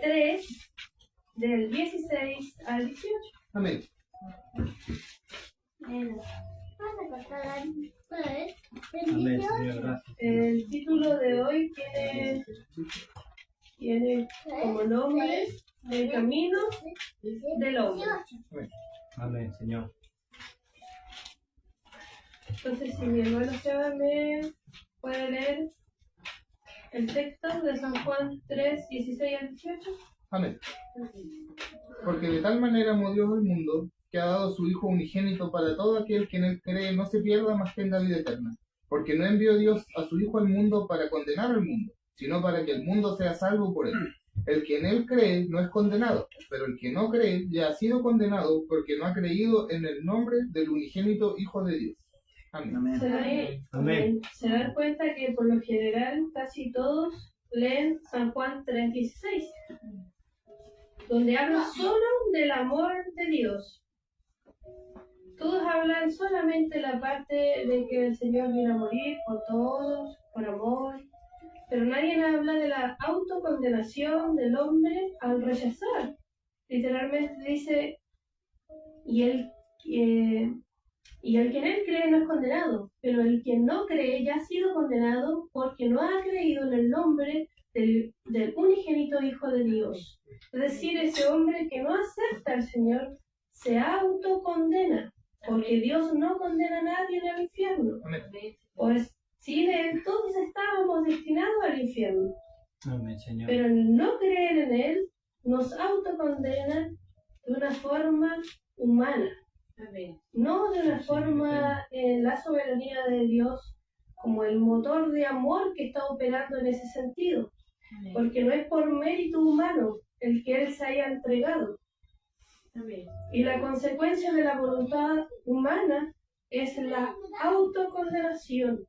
3, del 16 al 18. Amén. Amén, Señor, gracias. El título de hoy tiene como nombre El camino del hombre. Amén, Señor. Entonces, si mi hermano Seba me puede leer el texto de San Juan 3, 16 al 18. Amén. Porque de tal manera amó Dios al mundo, que ha dado a su Hijo unigénito para todo aquel que en él cree no se pierda, mas tenga vida eterna. Porque no envió Dios a su Hijo al mundo para condenar al mundo, sino para que el mundo sea salvo por él. El que en él cree no es condenado, pero el que no cree ya ha sido condenado porque no ha creído en el nombre del unigénito Hijo de Dios. Amén. Se dan cuenta que por lo general casi todos leen San Juan 3:16, donde habla solo del amor de Dios. Todos hablan solamente la parte de que el Señor vino a morir por todos, por amor, pero nadie habla de la autocondenación del hombre al rechazar. Literalmente dice, y el que en él cree no es condenado, pero el que no cree ya ha sido condenado porque no ha creído en el nombre del unigénito Hijo de Dios. Es decir, ese hombre que no acepta al Señor se autocondena, porque Dios no condena a nadie en el infierno. Pues sin él todos estábamos destinados al infierno. Amén, Señor. Pero el no creer en él nos autocondena de una forma humana. No de una forma en la soberanía de Dios como el motor de amor que está operando en ese sentido. Porque no es por mérito humano el que Él se haya entregado. Y la consecuencia de la voluntad humana es la autocondenación.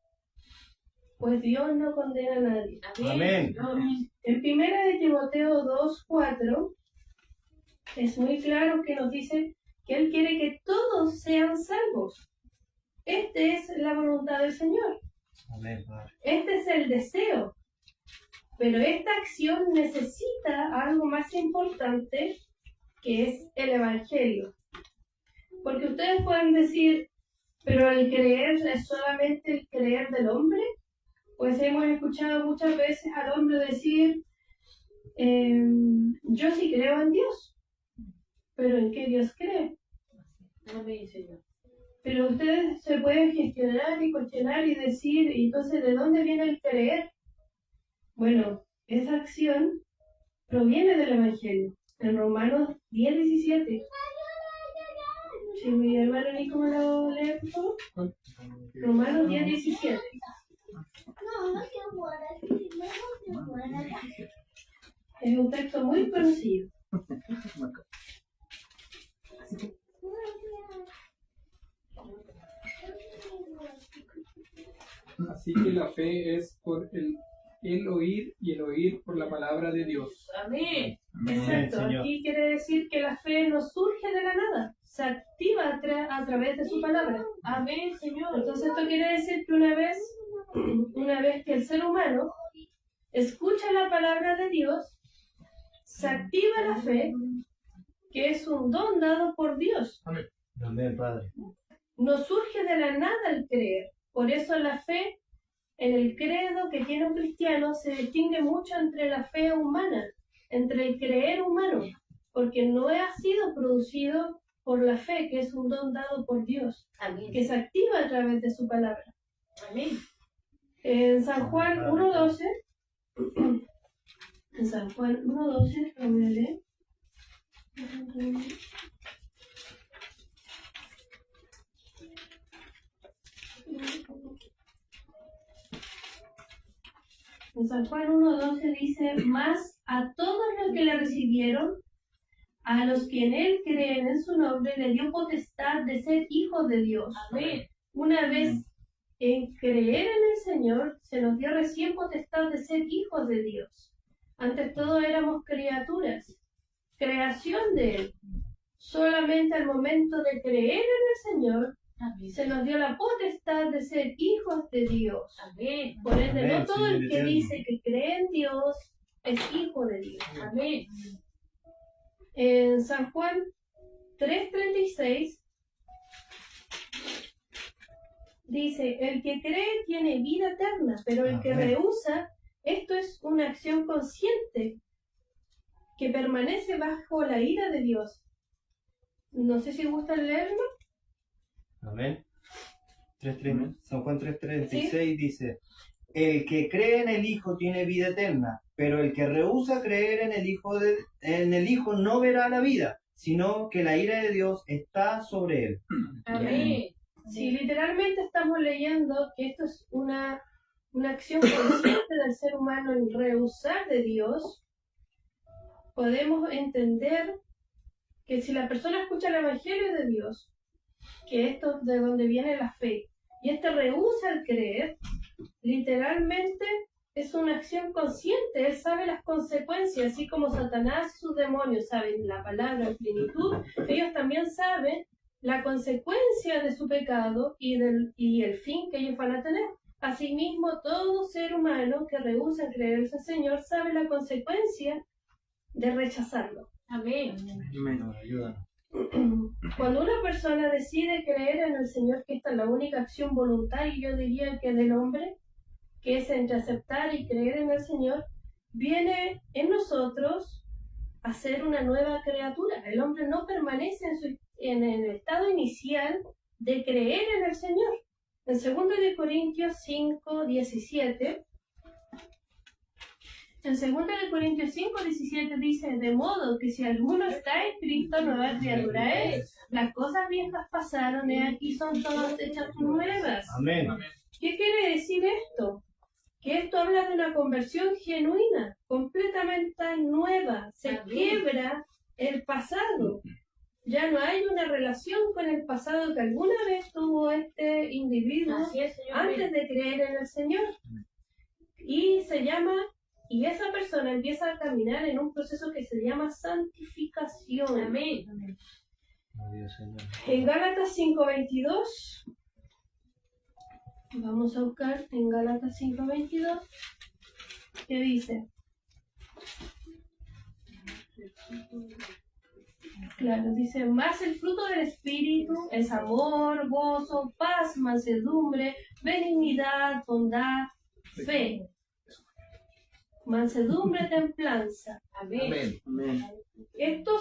Pues Dios no condena a nadie. Amén. En 1 de Timoteo 2:4 es muy claro que nos dice que Él quiere que todos sean salvos. Esta es la voluntad del Señor. Amén, Padre. Este es el deseo. Pero esta acción necesita algo más importante, que es el Evangelio. Porque ustedes pueden decir, pero el creer es solamente el creer del hombre. Pues hemos escuchado muchas veces al hombre decir, yo sí creo en Dios. ¿Pero en qué Dios cree? Amén, Señor. Pero ustedes se pueden gestionar y cuestionar y decir, entonces, ¿de dónde viene el creer? Bueno, esa acción proviene del Evangelio, en Romanos 10:17. Si mi hermano Nico me lo lee, por favor. Romanos 10:17. Es un texto muy conocido. Así que la fe es por el oír y el oír por la palabra de Dios. Amén. Exacto, Señor. aquí quiere decir que la fe no surge de la nada, se activa a través de su palabra. Amén, Señor. Entonces esto quiere decir que una vez que el ser humano escucha la palabra de Dios, se activa la fe, que es un don dado por Dios. Amén, Padre. No surge de la nada el creer. Por eso la fe en el credo que tiene un cristiano se distingue mucho entre la fe humana, entre el creer humano, porque no ha sido producido por la fe, que es un don dado por Dios, Amén. que se activa a través de su palabra. Amén. En San Juan 1:12, en San Juan 1:12, lo voy a leer. En San Juan 1:12 dice, mas a todos los que le recibieron, a los que en él creen en su nombre, le dio potestad de ser hijos de Dios. Amén. Una vez en creer en el Señor, se nos dio recién potestad de ser hijos de Dios. Antes todo éramos criaturas, creación de Él. Solamente al momento de creer en el Señor, Amén. se nos dio la potestad de ser hijos de Dios. Amén. Por ende, Amén, no todo Señor el que eterno. dice que cree en Dios es hijo de Dios. Amén. En San Juan 3:36 dice, el que cree tiene vida eterna, pero el que Amén. rehúsa, esto es una acción consciente que permanece bajo la ira de Dios. No sé si gustan leerlo. Amén. San Juan 3:36 dice, el que cree en el Hijo tiene vida eterna, pero el que rehúsa creer en el Hijo no verá la vida, sino que la ira de Dios está sobre él. Amén. Si literalmente estamos leyendo que esto es una acción consciente del ser humano en rehusar de Dios, podemos entender que si la persona escucha el Evangelio de Dios, que esto es de donde viene la fe, y rehúsa el creer, literalmente es una acción consciente. Él sabe las consecuencias, así como Satanás y sus demonios saben la palabra en plenitud, ellos también saben la consecuencia de su pecado y el fin que ellos van a tener. Asimismo, todo ser humano que rehúsa creer en el Señor sabe la consecuencia de rechazarlo. Amén. Ayúdanos. Cuando una persona decide creer en el Señor, que esta es la única acción voluntaria, yo diría que del hombre, que es entre aceptar y creer en el Señor, viene en nosotros a ser una nueva criatura. El hombre no permanece en el estado inicial de creer en el Señor. En 2 de Corintios 5:17, en 2 de Corintios 5:17 dice, de modo que si alguno está en Cristo, nueva criatura es. Las cosas viejas pasaron y aquí son todas hechas nuevas. Amén. ¿Qué quiere decir esto? Que esto habla de una conversión genuina, completamente nueva. Se Amén. quiebra el pasado. Ya no hay una relación con el pasado que alguna vez tuvo este individuo Así es, Señor. antes de creer en el Señor. Y y esa persona empieza a caminar en un proceso que se llama santificación. Amén. Adiós, Señor. En Gálatas 5:22, vamos a buscar en Gálatas 5:22, ¿qué dice? Claro, dice, más el fruto del Espíritu es amor, gozo, paz, mansedumbre, benignidad, bondad, fe, mansedumbre, templanza. Amén. Amén. Esta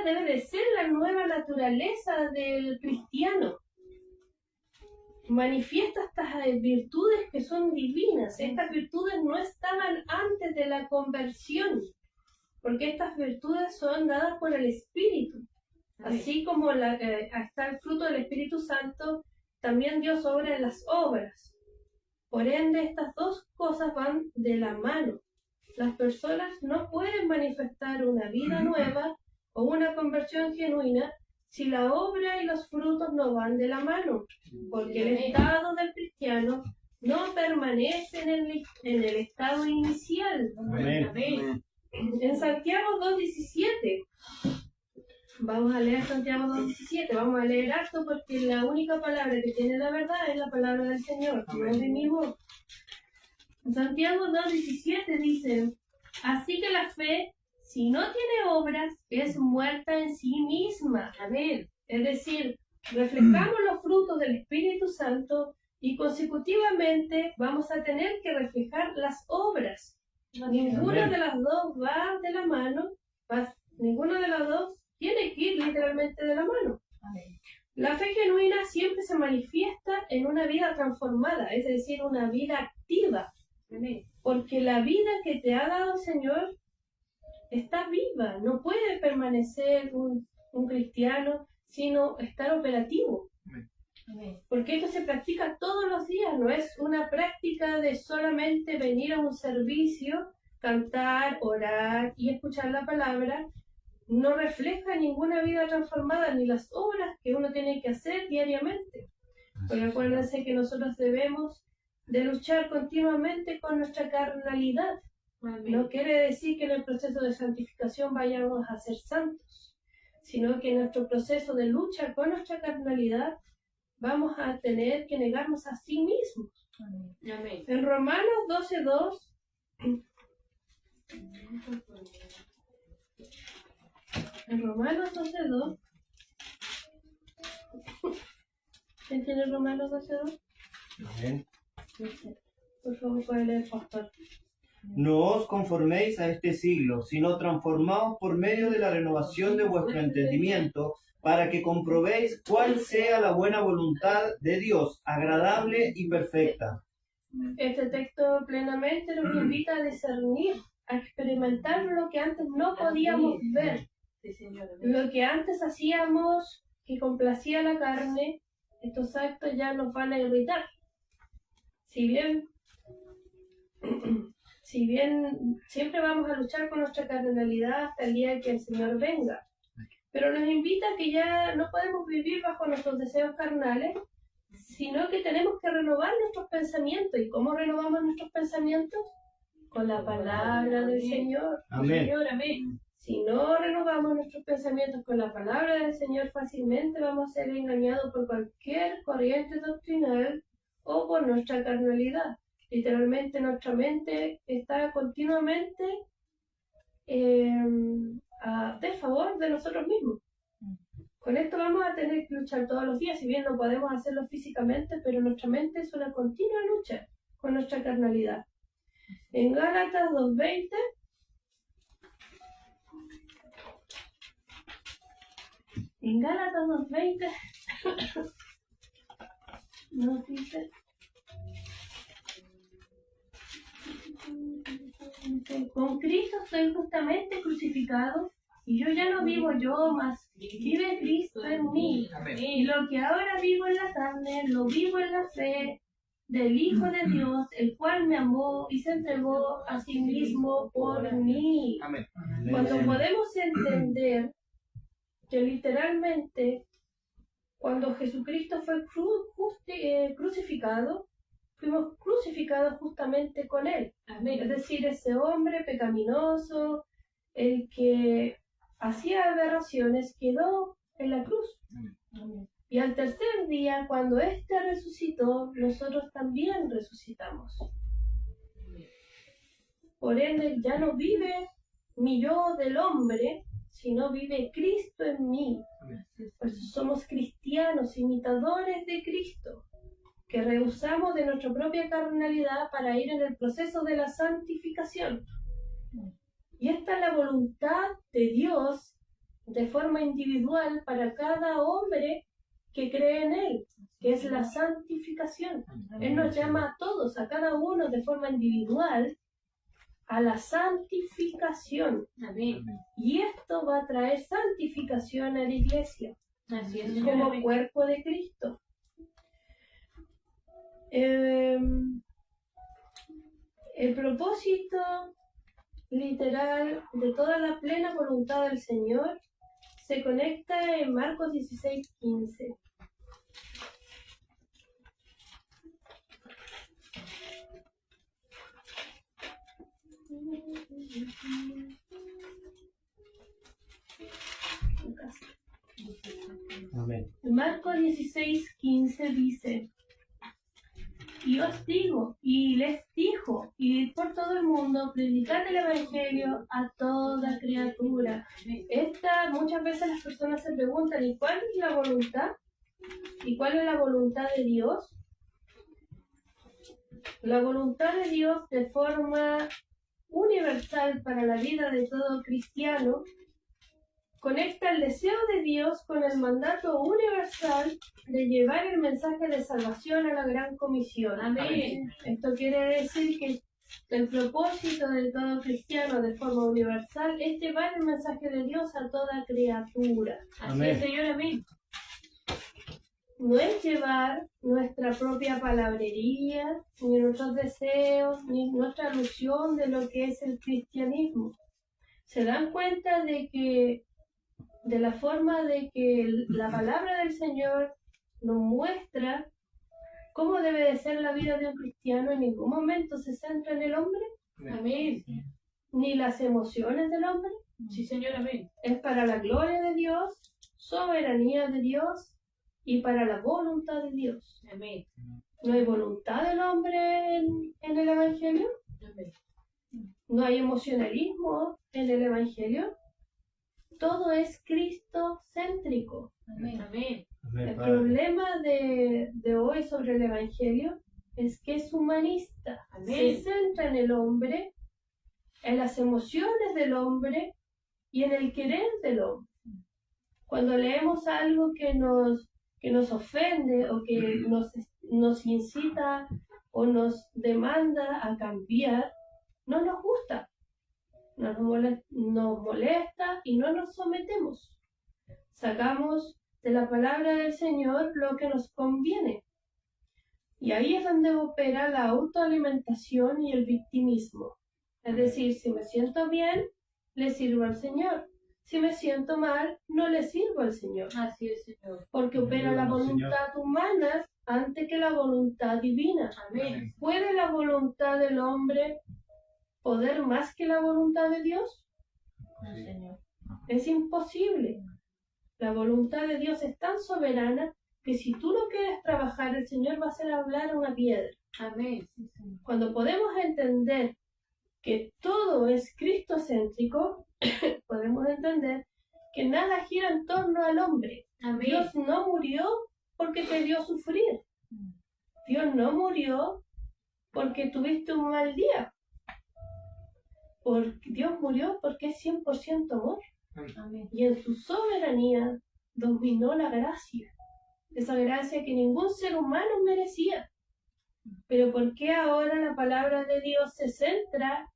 debe de ser la nueva naturaleza del cristiano. Manifiesta estas virtudes que son divinas. Estas virtudes no estaban antes de la conversión, porque estas virtudes son dadas por el Espíritu. Amén. Así como está el fruto del Espíritu Santo, también Dios obra en las obras. Por ende, estas dos cosas van de la mano. Las personas no pueden manifestar una vida nueva o una conversión genuina si la obra y los frutos no van de la mano, porque el estado del cristiano no permanece en el estado inicial. Amén. Amén. En Santiago 2:17, vamos a leer Santiago 2:17, vamos a leer harto porque la única palabra que tiene la verdad es la palabra del Señor, no de mi voz. En Santiago 2:17 dice, así que la fe, si no tiene obras, es muerta en sí misma. Amén. Es decir, reflejamos los frutos del Espíritu Santo y consecutivamente vamos a tener que reflejar las obras. Ninguna Amén. de las dos va de la mano, ninguna de las dos tiene que ir literalmente de la mano. Amén. La fe genuina siempre se manifiesta en una vida transformada, es decir, una vida activa, Amén. porque la vida que te ha dado el Señor está viva, no puede permanecer un cristiano sino estar operativo. Amén. Porque esto se practica todos los días, no es una práctica de solamente venir a un servicio, cantar, orar y escuchar la palabra. No refleja ninguna vida transformada ni las obras que uno tiene que hacer diariamente. Porque acuérdense que nosotros debemos de luchar continuamente con nuestra carnalidad. Amén. No quiere decir que en el proceso de santificación vayamos a ser santos, sino que en nuestro proceso de lucha con nuestra carnalidad vamos a tener que negarnos a sí mismos. Amén. En Romanos 12:2 En Romanos 12:2. ¿Quién tiene Romanos 12:2? Amén. Por favor, puede leer, pastor. No os conforméis a este siglo, sino transformaos por medio de la renovación de vuestro entendimiento, para que comprobéis cuál sea la buena voluntad de Dios, agradable y perfecta. Este texto plenamente nos invita a discernir, a experimentar lo que antes no podíamos ver, Sí, Señor. Amén. lo que antes hacíamos que complacía la carne. Estos actos ya nos van a irritar. Si bien siempre vamos a luchar con nuestra carnalidad hasta el día que el Señor venga, pero nos invita a que ya no podemos vivir bajo nuestros deseos carnales, sino que tenemos que renovar nuestros pensamientos. ¿Y cómo renovamos nuestros pensamientos? Con la palabra del Señor. Amén. Señor, amén. Si no renovamos nuestros pensamientos con la palabra del Señor, fácilmente vamos a ser engañados por cualquier corriente doctrinal o por nuestra carnalidad. Literalmente nuestra mente está continuamente a desfavor de nosotros mismos. Con esto vamos a tener que luchar todos los días, si bien no podemos hacerlo físicamente, pero nuestra mente es una continua lucha con nuestra carnalidad. En Gálatas 2:20 nos dice: con Cristo estoy justamente crucificado, y yo ya no vivo yo, mas vive Cristo en mí. Amén. Y lo que ahora vivo en la carne, lo vivo en la fe del Hijo de Dios, el cual me amó y se entregó a sí mismo por mí. Amén. Cuando podemos entender que literalmente, cuando Jesucristo fue crucificado, fuimos crucificados justamente con Él. Amén. Es decir, ese hombre pecaminoso, el que hacía aberraciones, quedó en la cruz. Amén. Y al tercer día, cuando éste resucitó, nosotros también resucitamos. Por ende, ya no vive mi yo del hombre, sino vive Cristo en mí. Por eso somos cristianos, imitadores de Cristo, que rehusamos de nuestra propia carnalidad para ir en el proceso de la santificación. Y esta es la voluntad de Dios de forma individual para cada hombre que cree en Él, que es la santificación. Él nos llama a todos, a cada uno de forma individual, a la santificación. Amén. Y esto va a traer santificación a la iglesia, Así es, Señor. como Amén. cuerpo de Cristo. El propósito literal de toda la plena voluntad del Señor se conecta en Marcos 16:15. Amén. Marcos 16:15 dice: y os digo, y les dijo, id por todo el mundo, predicad el evangelio a toda criatura. Muchas veces las personas se preguntan: ¿y cuál es la voluntad? ¿Y cuál es la voluntad de Dios? La voluntad de Dios de forma universal para la vida de todo cristiano conecta el deseo de Dios con el mandato universal de llevar el mensaje de salvación a la gran comisión. Amén. Esto quiere decir que el propósito de todo cristiano de forma universal es llevar el mensaje de Dios a toda criatura. Así Amén. es, Señor. Amén. No es llevar nuestra propia palabrería, ni nuestros deseos, ni nuestra alusión de lo que es el cristianismo. Se dan cuenta de la forma de que la palabra del Señor nos muestra cómo debe de ser la vida de un cristiano. En ningún momento se centra en el hombre, Amén. ni las emociones del hombre. Sí, Señor. Amén. Es para la gloria de Dios, soberanía de Dios y para la voluntad de Dios. Amén. No hay voluntad del hombre en el Evangelio, Amén. no hay emocionalismo en el Evangelio. todo es cristocéntrico. Amén. Amén. Amén, El Padre. problema de hoy sobre el Evangelio es que es humanista. Amén. Se centra en el hombre, en las emociones del hombre y en el querer del hombre. Cuando leemos algo que nos ofende o que nos incita o nos demanda a cambiar, no nos gusta, nos molesta y no nos sometemos. Sacamos de la palabra del Señor lo que nos conviene. Y ahí es donde opera la autoalimentación y el victimismo. Es decir, si me siento bien, le sirvo al Señor. Si me siento mal, no le sirvo al Señor. Así es, Señor. Porque opera la Ayúdanos, voluntad humana antes que la voluntad divina. Amén. ¿Puede la voluntad del hombre poder más que la voluntad de Dios? No, Señor. Es imposible. La voluntad de Dios es tan soberana que si tú no quieres trabajar, el Señor va a hacer hablar a una piedra. Amén. Sí, Señor. Cuando podemos entender que todo es cristocéntrico, podemos entender que nada gira en torno al hombre. Amén. Dios no murió porque te dio sufrir. Dios no murió porque tuviste un mal día. Dios murió porque es 100% amor. Amén. Y en su soberanía dominó la gracia. Esa gracia que ningún ser humano merecía. Pero ¿por qué ahora la palabra de Dios se centra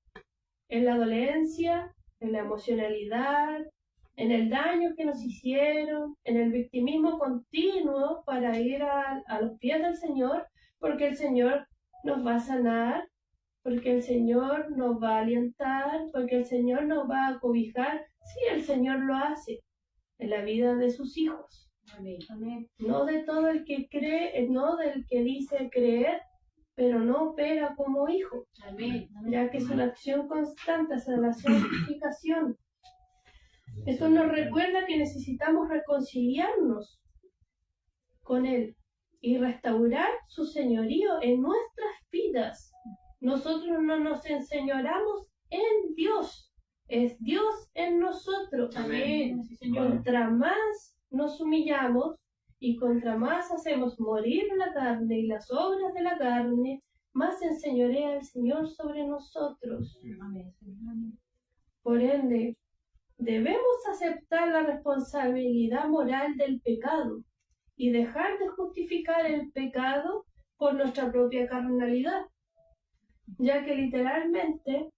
en la dolencia, en la emocionalidad, en el daño que nos hicieron, en el victimismo continuo para ir a los pies del Señor? Porque el Señor nos va a sanar, porque el Señor nos va a alientar, porque el Señor nos va a cobijar. Sí, el Señor lo hace en la vida de sus hijos. Amén. Amén. No de todo el que cree, no del que dice creer, pero no opera como hijo, Amén. ya que es una acción constante hacia la santificación. Esto nos recuerda que necesitamos reconciliarnos con Él y restaurar su señorío en nuestras vidas. Nosotros no nos enseñoramos en Dios, es Dios en nosotros. Amén. Sí, Señor. Contra más nos humillamos y contra más hacemos morir la carne y las obras de la carne, más enseñorea el Señor sobre nosotros. Amén. Amén. Por ende, debemos aceptar la responsabilidad moral del pecado y dejar de justificar el pecado por nuestra propia carnalidad, ya que literalmente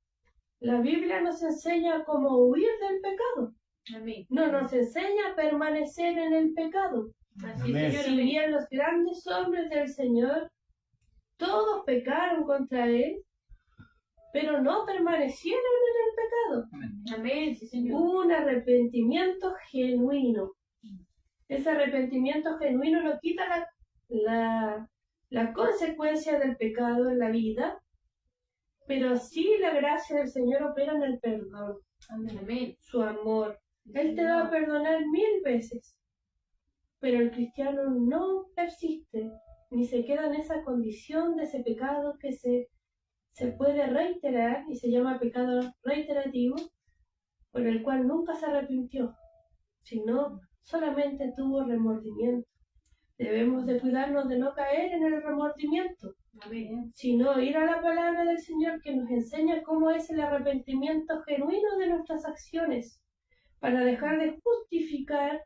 la Biblia nos enseña cómo huir del pecado, Amén. no nos enseña a permanecer en el pecado. Así Amén. es, Si Señor. bien los grandes hombres del Señor, todos pecaron contra Él, pero no permanecieron en el pecado. Amén. Sí, Señor. Hubo un arrepentimiento genuino. Ese arrepentimiento genuino no quita la consecuencia del pecado en la vida, pero sí la gracia del Señor opera en el perdón, Amén. su amor. Él te va a perdonar 1000 veces, pero el cristiano no persiste ni se queda en esa condición de ese pecado que se puede reiterar y se llama pecado reiterativo, por el cual nunca se arrepintió, sino solamente tuvo remordimiento. Debemos de cuidarnos de no caer en el remordimiento, Amén. sino ir a la palabra del Señor que nos enseña cómo es el arrepentimiento genuino de nuestras acciones, para dejar de justificar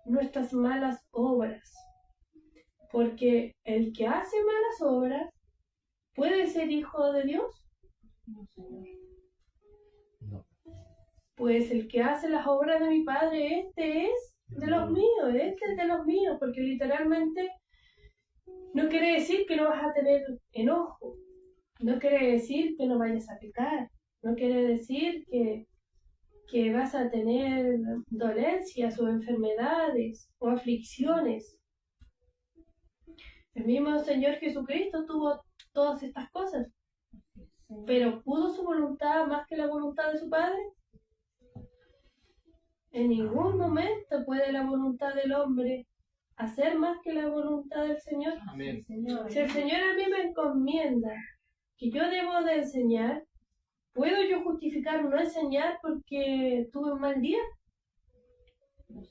nuestras malas obras. Porque el que hace malas obras puede ser hijo de Dios. No, Señor. No. Pues el que hace las obras de mi Padre, este es de los míos, este es de los míos, porque literalmente no quiere decir que no vas a tener enojo, no quiere decir que no vayas a pecar, no quiere decir que vas a tener dolencias o enfermedades o aflicciones. El mismo Señor Jesucristo tuvo todas estas cosas, pero ¿pudo su voluntad más que la voluntad de su Padre? En ningún momento puede la voluntad del hombre hacer más que la voluntad del Señor. Amén. Señor. Si el Señor a mí me encomienda que yo debo de enseñar, ¿puedo yo justificar no enseñar porque tuve un mal día?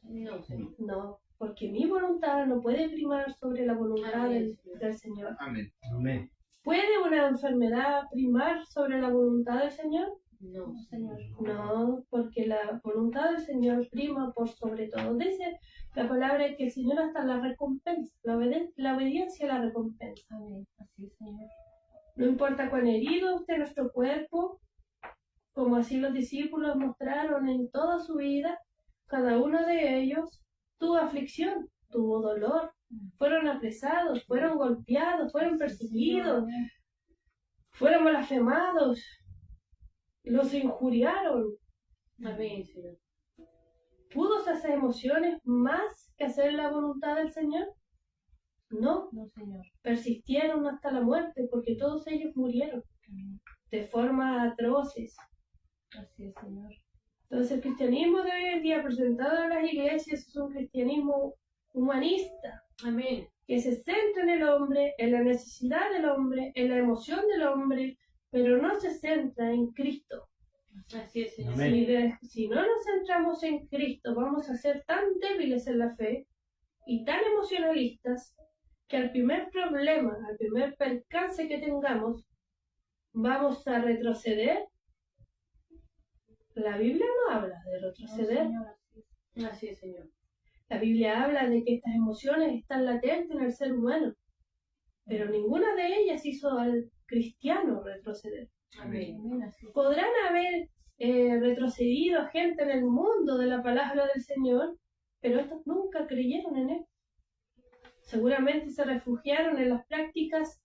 No, Señor. No, porque mi voluntad no puede primar sobre la voluntad del Señor. Amén. Amén. ¿Puede una enfermedad primar sobre la voluntad del Señor? No, Señor. No, porque la voluntad del Señor prima por sobre todo. Dice la palabra que el Señor hasta la recompensa, la obediencia a la recompensa. Amén. Así es, Señor. No importa cuán herido esté nuestro cuerpo, como así los discípulos mostraron en toda su vida, cada uno de ellos tuvo aflicción, tuvo dolor, fueron apresados, fueron golpeados, fueron perseguidos, fueron blasfemados, los injuriaron. Amén, Señor. ¿Pudo esas emociones más que hacer la voluntad del Señor? No, No, Señor. persistieron hasta la muerte porque todos ellos murieron de formas atroces. Así es, Señor. Entonces el cristianismo de hoy en día presentado en las iglesias es un cristianismo humanista, Amén. que se centra en el hombre, en la necesidad del hombre, en la emoción del hombre, pero no se centra en Cristo. Así es, Señor. Amén. Si no nos centramos en Cristo, vamos a ser tan débiles en la fe y tan emocionalistas que al primer problema, al primer percance que tengamos, vamos a retroceder. La Biblia no habla de No, retroceder. Señor. Así es, Señor. La Biblia habla de que estas emociones están latentes en el ser humano, pero ninguna de ellas hizo al cristiano retroceder. Amén. Amén. Así es. Podrán haber retrocedido gente en el mundo de la palabra del Señor, pero estos nunca creyeron en Él. Seguramente se refugiaron en las prácticas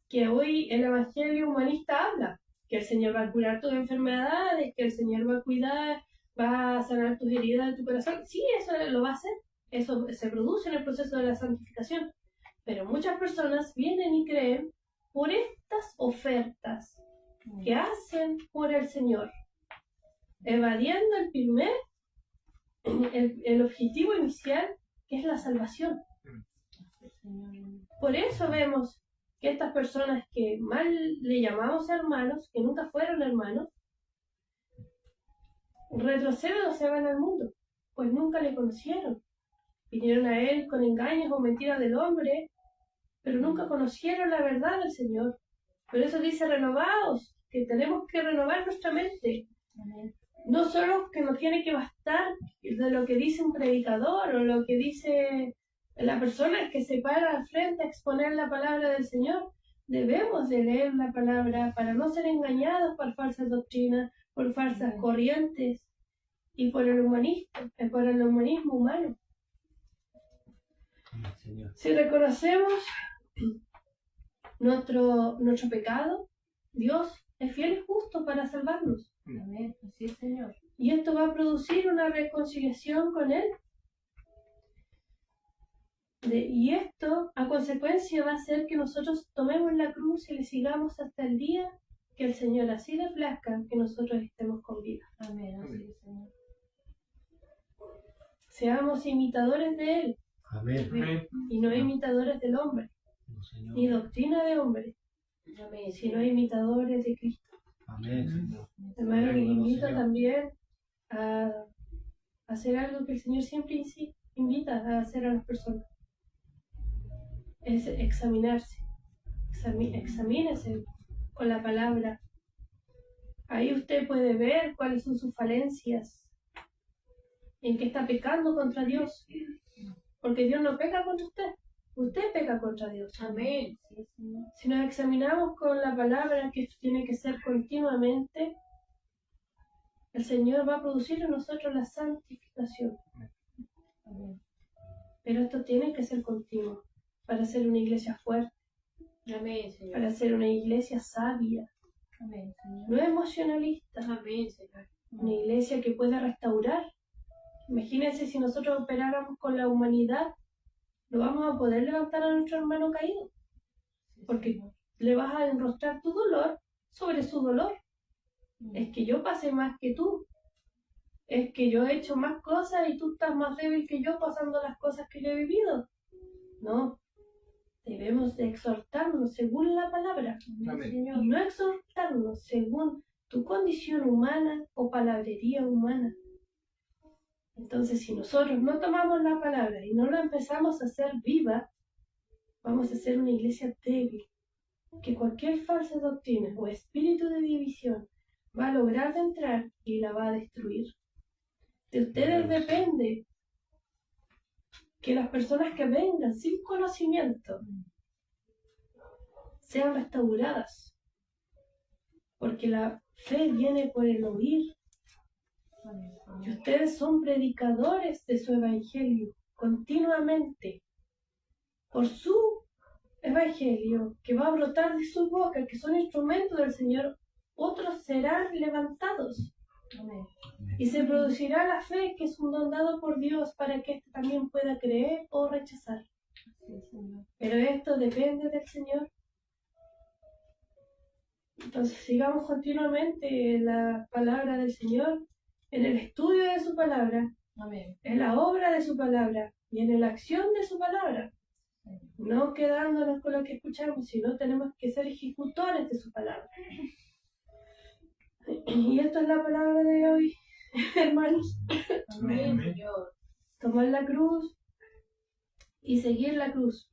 que hoy el Evangelio humanista habla, que el Señor va a curar tus enfermedades, que el Señor va a cuidar, va a sanar tus heridas de tu corazón. Sí, eso lo va a hacer, eso se produce en el proceso de la santificación, pero muchas personas vienen y creen por estas ofertas que hacen por el Señor, evadiendo el objetivo inicial, que es la salvación. Por eso vemos que estas personas que mal le llamamos hermanos, que nunca fueron hermanos, retroceden o se van al mundo, pues nunca le conocieron. Vinieron a él con engaños o mentiras del hombre, pero nunca conocieron la verdad del Señor. Por eso dice renovaos, que tenemos que renovar nuestra mente. No solo que nos tiene que bastar de lo que dice un predicador o lo que dice la persona que se para al frente a exponer la palabra del Señor. Debemos de leer la palabra para no ser engañados por falsas doctrinas, por falsas corrientes y por el humanismo humano. Amén, Señor. Si reconocemos nuestro pecado, Dios es fiel y justo para salvarnos. Amén. Así es, Señor. Y esto va a producir una reconciliación con Él. Y esto, a consecuencia, va a hacer que nosotros tomemos la cruz y le sigamos hasta el día que el Señor así le plazca que nosotros estemos con vida. Amén. Así es, Señor. Seamos imitadores de Él Amén. Amén. y no imitadores del hombre, Oh, Señor. ni doctrina de hombre, Amén. sino imitadores de Cristo. Amén, Señor. Hermano, les Señor. invito también a hacer algo que el Señor siempre invita a hacer a las personas. Es examinarse. Examínese con la palabra. Ahí usted puede ver cuáles son sus falencias, en qué está pecando contra Dios. Porque Dios no peca contra usted peca contra Dios. Amén. Sí, Señor. Si nos examinamos con la palabra, que esto tiene que ser continuamente, el Señor va a producir en nosotros la santificación. Amén. Pero esto tiene que ser continuo para ser una iglesia fuerte, Amén, Señor. para ser una iglesia sabia, Amén, Señor. no emocionalista, Amén, Señor. una iglesia que pueda restaurar. Imagínense si nosotros operáramos con la humanidad, no vamos a poder levantar a nuestro hermano caído, porque le vas a enrostrar tu dolor sobre su dolor. Es que yo pasé más que tú, es que yo he hecho más cosas y tú estás más débil que yo pasando las cosas que yo he vivido. No, debemos de exhortarnos según la palabra, Amén. Señor. y no exhortarnos según tu condición humana o palabrería humana. Entonces, si nosotros no tomamos la palabra y no la empezamos a hacer viva, vamos a ser una iglesia débil, que cualquier falsa doctrina o espíritu de división va a lograr de entrar y la va a destruir. De ustedes depende que las personas que vengan sin conocimiento sean restauradas, porque la fe viene por el oír. Y ustedes son predicadores de su evangelio continuamente. Por su evangelio que va a brotar de su boca, que son instrumentos del Señor, otros serán levantados. Amén. Y se producirá la fe, que es un don dado por Dios para que éste también pueda creer o rechazar. Sí, Señor. Pero esto depende del Señor. Entonces sigamos continuamente la palabra del Señor, en el estudio de su palabra, Amén. en la obra de su palabra y en la acción de su palabra. No quedándonos con lo que escuchamos, sino tenemos que ser ejecutores de su palabra. Y esta es la palabra de hoy, hermanos. Amén, Señor. Tomar la cruz y seguir la cruz.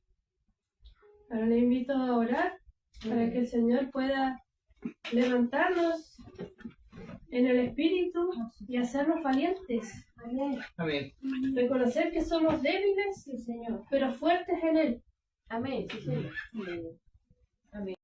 Ahora le invito a orar para que el Señor pueda levantarnos en el espíritu y hacernos valientes. Amén. Amén. Reconocer que somos débiles, Sí, Señor. pero fuertes en Él. Amén, sí, Señor. Amén. Amén.